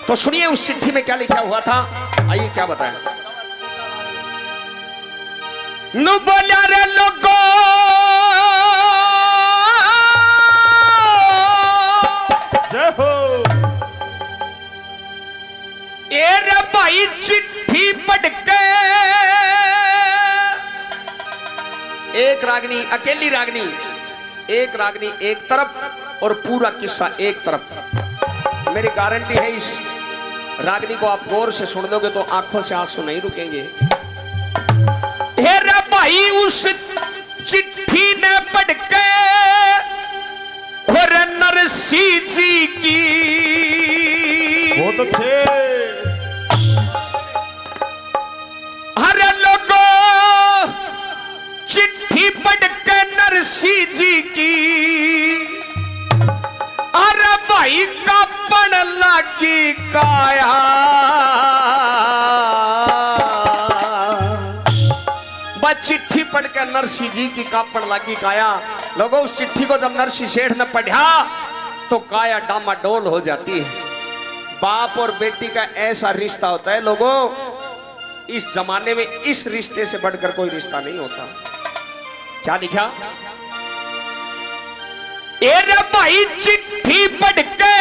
तो सुनिए उस चिट्ठी में क्या लिखा हुआ था, आइए क्या बताएं। नु बोलिया रे लोगो जय हो। ए रे भाई चिट्ठी पढ़ के, एक रागनी अकेली रागनी, एक रागनी एक तरफ और पूरा किस्सा एक तरफ। मेरी गारंटी है इस रागनी को आप गौर से सुन लोगे तो आंखों से आंसू नहीं रुकेंगे। हे रे भाई उस चिट्ठी ने पढ़ के और नरसी जी की बहुत अच्छे। हर लोगो चिट्ठी पढ़ के नरसी जी की, अरे भाई कापण लगी काया। बस चिट्ठी पढ़ के नरसी जी की कापण लगी काया। लोगों उस चिट्ठी को जब नरसी सेठ ने पढ़ा तो काया डामाडोल हो जाती है। बाप और बेटी का ऐसा रिश्ता होता है लोगों, इस जमाने में इस रिश्ते से बढ़कर कोई रिश्ता नहीं होता। क्या लिखा? ए रे भाई चिट्ठी पढ़ के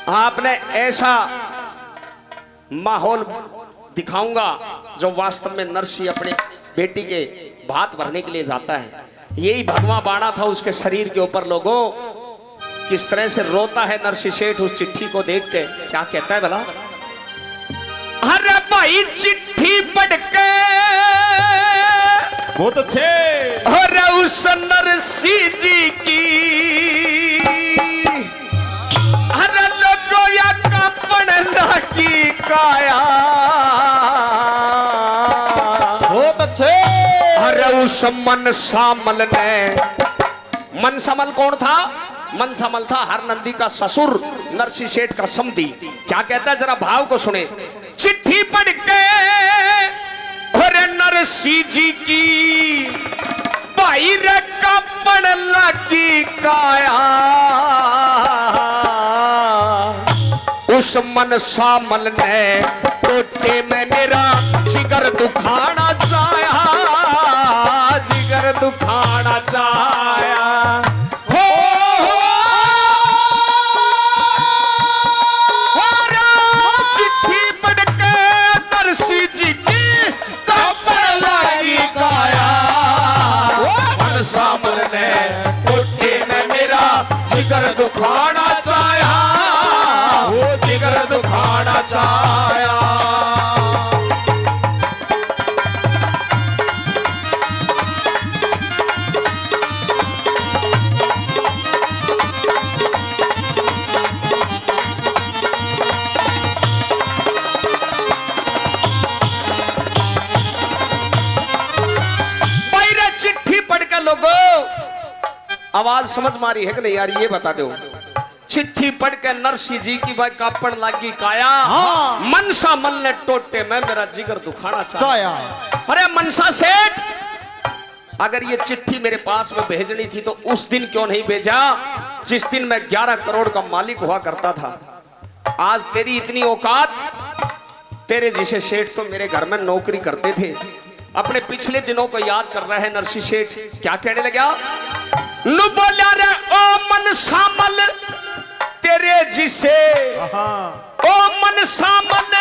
आपने ऐसा माहौल दिखाऊंगा जो वास्तव में नरसी अपने बेटी के भात भरने के लिए जाता है। यही भगवा बाड़ा था उसके शरीर के ऊपर। लोगों किस तरह से रोता है नरसी सेठ उस चिट्ठी को देख के। क्या कहता है भला? अरे भाई चिट्ठी पढ़ के बहुत अच्छे। अरे उस नरसी जी की, अरे लोगों या कापण लगी काया। बहुत अच्छे। अरे उस मनसामल ने, मनसामल कौन था? मनसामल था हरनंदी का ससुर, नरसी सेठ का समधी। क्या कहता है जरा भाव को सुने। चिट्ठी पढ़ के अरे नरसी जी की, भाई रे कापण लगी काया। उस मनसामल ने टोटे में मेरा जिगर दुखाना चाया, जिगर दुखाना चाया। चिट्ठी पढ़ के नरसी जी की कापण लगी काया। मनसामल ने टोटे में मेरा जिगर दुखाना चाया, वो जिगर दुखाना चाया। चिट्ठी पढ़ के लोगों आवाज समझ मारी है कि नहीं यार? ये बता दो। चिट्ठी पढ़ के नरसी जी की भाई कापण लागी काया। हाँ। मनसामल ने टोटे में मेरा जिगर दुखाना चाया। अरे मनसा सेठ, अगर ये चिट्ठी मेरे पास में भेजनी थी तो उस दिन क्यों नहीं भेजा जिस दिन मैं 11 करोड़ का मालिक हुआ करता था। आज तेरी इतनी औकात, तेरे जैसे सेठ तो मेरे घर में नौकरी करते थे। अपने पिछले दिनों को याद कर रहा है नरसी सेठ। क्या कहने लगा? नु बोलिया रे ओ मनसामल तेरे जिसे, ओ मनसामल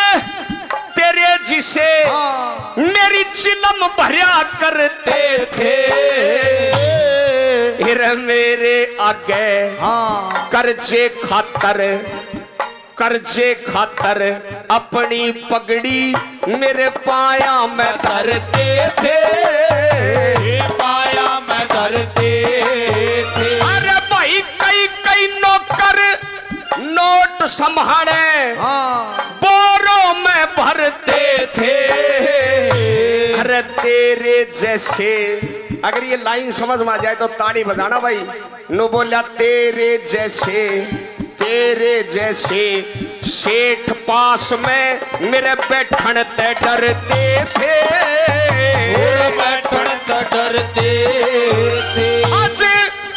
तेरे जिसे मेरी चिलम भरिया करते थे। हिर मेरे आगे कर्जे खातर, कर्जे खातर अपनी पगड़ी मेरे पाया में धरते थे, पाया में धरते थे। अरे भाई कई कई नौकर नोट संभाले बोरों में भरते थे। अरे तेरे जैसे, अगर ये लाइन समझ में आ जाए तो ताली बजाना भाई। नो बोला तेरे जैसे, तेरे जैसे सेठ पास में मेरे बैठन ते डरते थे, बैठन ते डरते थे। आज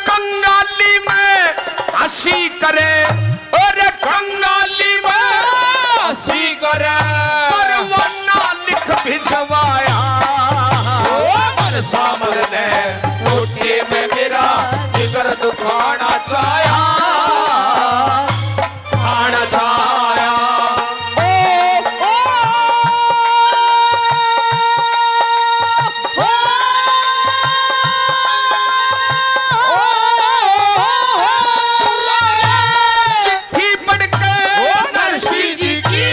कंगाली में हंसी करे, और कंगाली में हंसी करे, परवाना लिख भिजवाया। मन सामल ने टोटे में मेरा जिगर दुखाना चाया, आना चाया। चिट्ठी पढ़ के नरसी जी की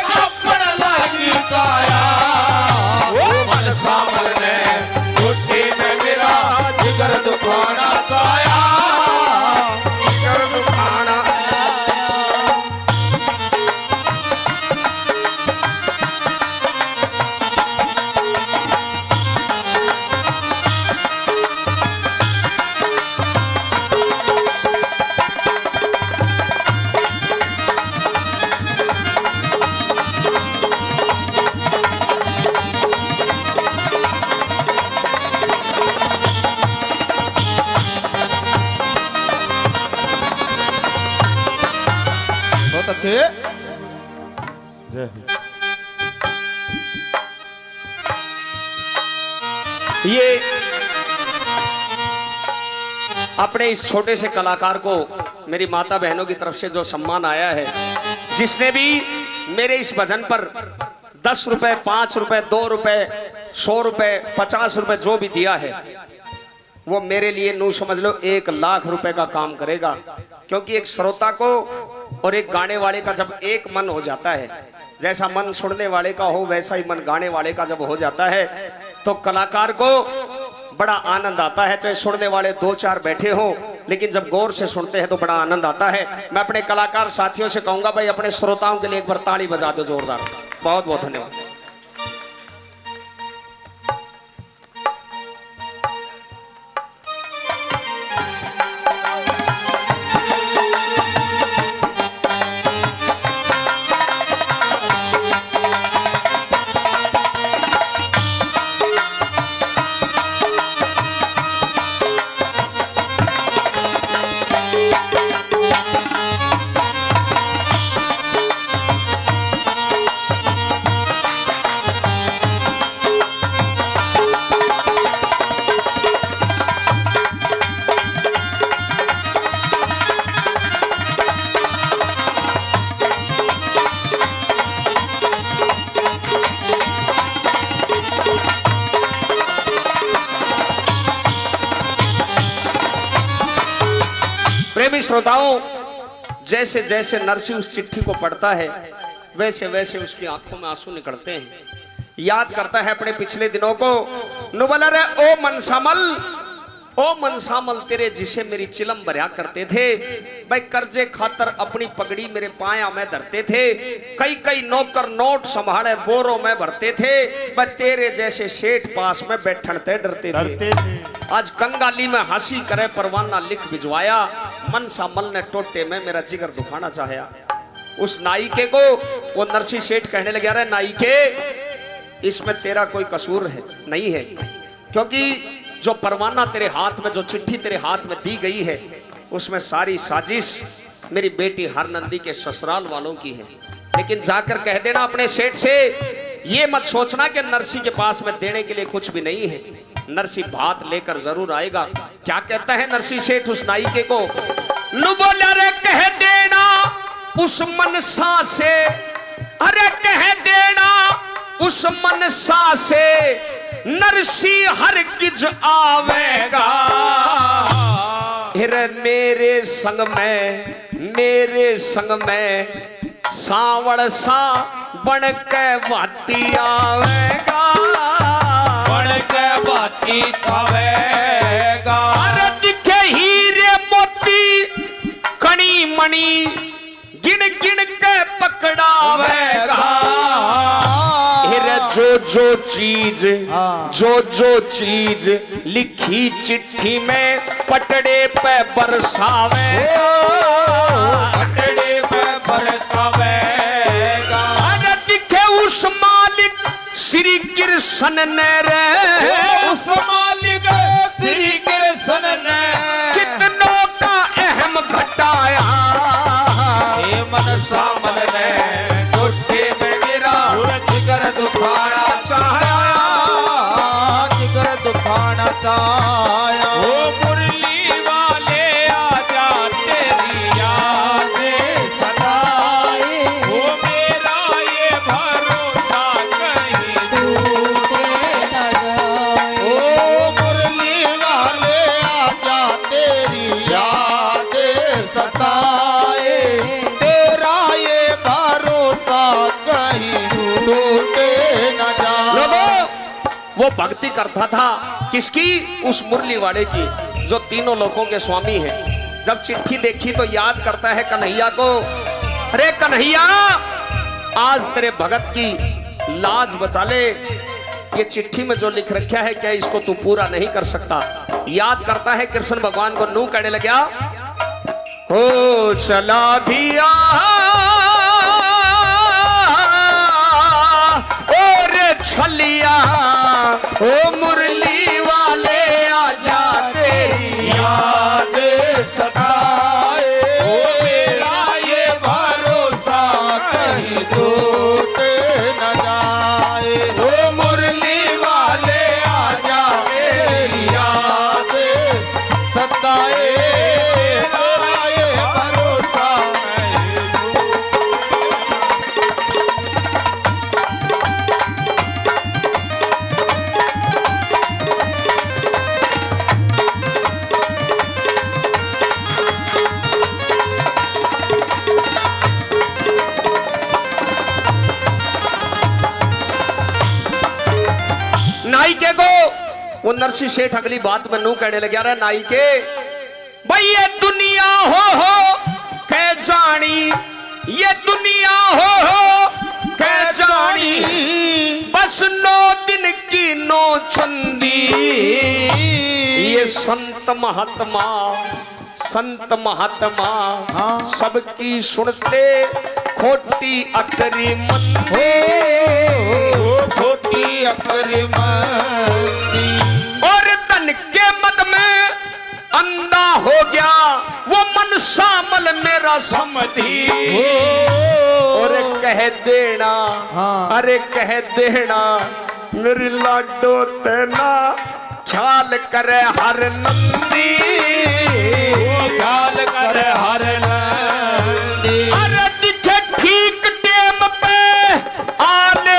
कपड़ लागी काया। मन सामल ने टोटे में मेरा जिगर दुखाना चाया, जिगर दुखाना। बहुत अच्छे। जय हो। ये अपने इस छोटे से कलाकार को मेरी माता बहनों की तरफ से जो सम्मान आया है, जिसने भी मेरे इस भजन पर 10 रुपए, 5 रुपए, 2 रुपए, 100 रुपए, 50 रुपए जो भी दिया है, वो मेरे लिए नू समझ लो 1 लाख रुपए का काम करेगा। क्योंकि एक श्रोता को और एक गाने वाले का जब एक मन हो जाता है, जैसा मन सुनने वाले का हो वैसा ही मन गाने वाले का जब हो जाता है, तो कलाकार को बड़ा आनंद आता है। चाहे सुनने वाले 2-4 बैठे हो, लेकिन जब गौर से सुनते हैं तो बड़ा आनंद आता है। मैं अपने कलाकार साथियों से कहूंगा, भाई अपने श्रोताओं के लिए एक बार ताली बजा दो जोरदार। बहुत बहुत धन्यवाद। प्रेमी श्रोताओं, जैसे जैसे नरसी उस चिट्ठी को पढ़ता है, वैसे वैसे उसकी आंखों में आंसू निकलते हैं। याद करता है अपने पिछले दिनों को। नुबला रे ओ मनसामल तेरे जिसे मेरी चिलम भरा करते थे। भाई कर्जे खातर अपनी पगड़ी मेरे पाया में धरते थे। कई कई नौकर नोट संभाले बोरों में भरते थे। भाई तेरे जैसे सेठ पास में बैठते डरते थे। आज कंगाली में हंसी करे परवाना लिख भिजवाया। मनसामल ने टोटे में मेरा जिगर दुखाना चाहा। उस नायिके को वो नरसी सेठ कहने लगे, अरे नायिके, इसमें तेरा कोई कसूर है नहीं है, क्योंकि जो परवाना तेरे हाथ में, जो चिट्ठी तेरे हाथ में दी गई है, उसमें सारी साजिश मेरी बेटी हरनंदी के ससुराल वालों की है। लेकिन जाकर कह देना अपने सेठ से, ये मत सोचना कि नरसी के पास में देने के लिए कुछ भी नहीं है। नरसी भात लेकर जरूर आएगा। क्या कहता है नरसी सेठ उस नायिके को? नु बोला रे कह देना उस मनसा से, अरे कह देना उस मनसा से, नरसी हरगिज आवेगा। हिर मेरे संग में सावड़ सा बन के बाती आवेगा, बन के बाती छावेगा। अरे दिखे हीरे मोती कणी मणि गिन गिन के पकड़ावेगा। जो चीज लिखी चिट्ठी में पटड़े पे बरसावे, पटड़े पे बरसावे। श्री कृष्ण ने रे उस मालिक श्री कृष्ण ने कितनों का अहम घटाया। हे मनसा मन ने टोटे में मेरा जिगर दुखाना चाहा, जिगर दुखाना चाहा। ओ मुरली वाले आजा तेरी याद सताए, ओ मेरा ये भरोसा कहीं टूटे न जाए। ओ मुरली वाले आजा तेरी याद सताए, तेरा ये भरोसा कहीं टूटे न जाए। लोगों, वो भक्ति करता था किसकी? उस मुरली वाले की, जो तीनों लोकों के स्वामी है। जब चिट्ठी देखी तो याद करता है कन्हैया को। अरे कन्हैया, आज तेरे भगत की लाज बचा ले। ये चिट्ठी में जो लिख रखा है, क्या इसको तू पूरा नहीं कर सकता? याद करता है कृष्ण भगवान को, नू कहने लगा, हो चला भी आ छलिया, ओ मुरली वाले आजा तेरी याद सताए, ओ मेरा ये भरोसा कहीं टूटे न जाए। ओ मुरली वाले आजा तेरी याद सताए, तेरा ये भरोसा कहीं नाई के को वो नरसी सेठ अगली बात में नू कहने लगा, रहा नाई के भाई ये दुनिया हो कह जानी, ये दुनिया हो कह जानी, बस 9 दिन की 9 चंदी। ये संत महात्मा सबकी सुनते खोटी अकरी मंदी, खोटी अकरी मंदी। और तन के मत में अंधा हो गया वो मन शामल मेरा समधी। और कह देना, अरे कह देना मेरी लाडो तेना ख्याल करे हर नंदी, ख्याल करे हर नंदी। अरे दिखे ठीक टेम पे आले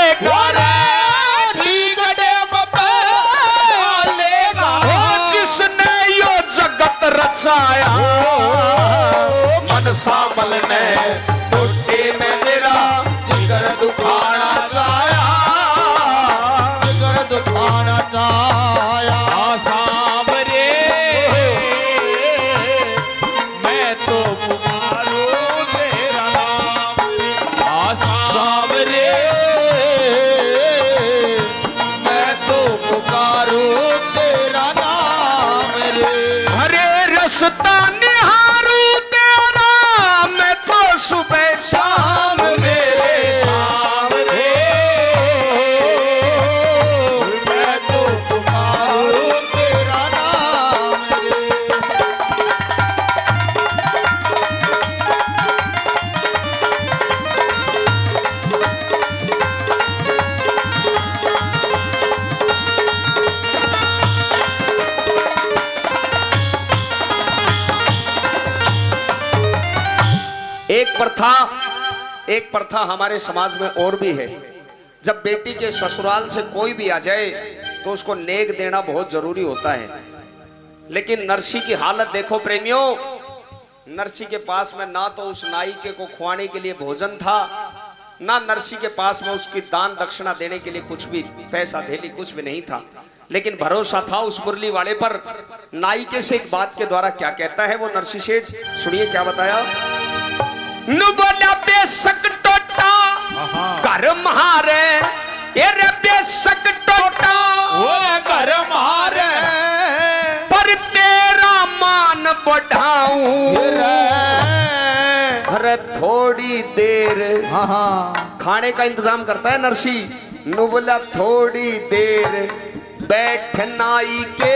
रचाया। मन सामल ने टोटे में मेरा जिगर दुखाना चाया, जिगर दुखाना चाया। सामरे मैं तो पुकारूं तेरा नाम, सामरे मैं तो पुकारूं तेरा नाम रे। हरे रसता निहारू तेरा मैं तो सुबह शाम मेरे शाम रे, मैं तो पुकारूं तेरा नाम रे। एक प्रथा हमारे समाज में और भी है। जब बेटी के ससुराल से कोई भी आ जाए तो उसको नेक देना बहुत जरूरी होता है। लेकिन नरसी की हालत देखो प्रेमियों, नरसी के पास में ना तो उस नाई के को खुआने के लिए भोजन था, ना नरसी के पास में उसकी दान दक्षिणा देने के लिए कुछ भी पैसा धेली कुछ भी नहीं था। लेकिन भरोसा था उस मुरली वाले पर। नाई के से एक बात के द्वारा क्या कहता है वो नरसी सेठ, सुनिए क्या बताया। नु बोला बेशक टोटा घर मारे, ये रे बेशक टोटा घर मारे, पर तेरा मान बढ़ाऊं। अरे थोड़ी देर खाने का इंतजाम करता है नरसी। नु बोला थोड़ी देर बैठ नाई के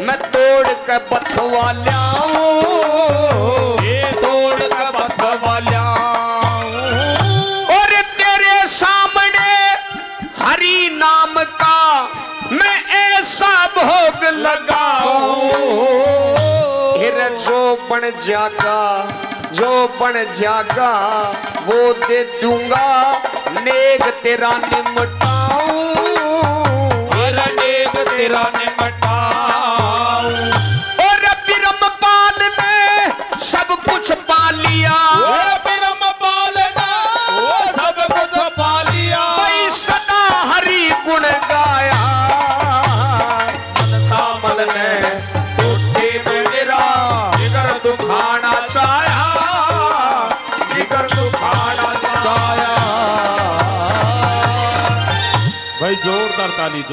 मैं तोड़ के बथवा ल्याऊं, ये तोड़ के बथवा ल्याऊं। और तेरे सामने हरि नाम का मैं ऐसा भोग लगाऊं, फिर जो बन जागा वो दे दूंगा, नेग तेरा निमटाऊं, तेरा नेग तेरा निमटाऊं। और ब्रह्मपाल ने सब कुछ पा लिया, ब्रह्मपाल ने सब कुछ पा लिया। मैं सदा हरि गुण गाया, मनसा मन ने टूटे में मेरा जिगर दुखाना चाया, जिगर दुखाना चाया। भाई जोरदार ताली जोर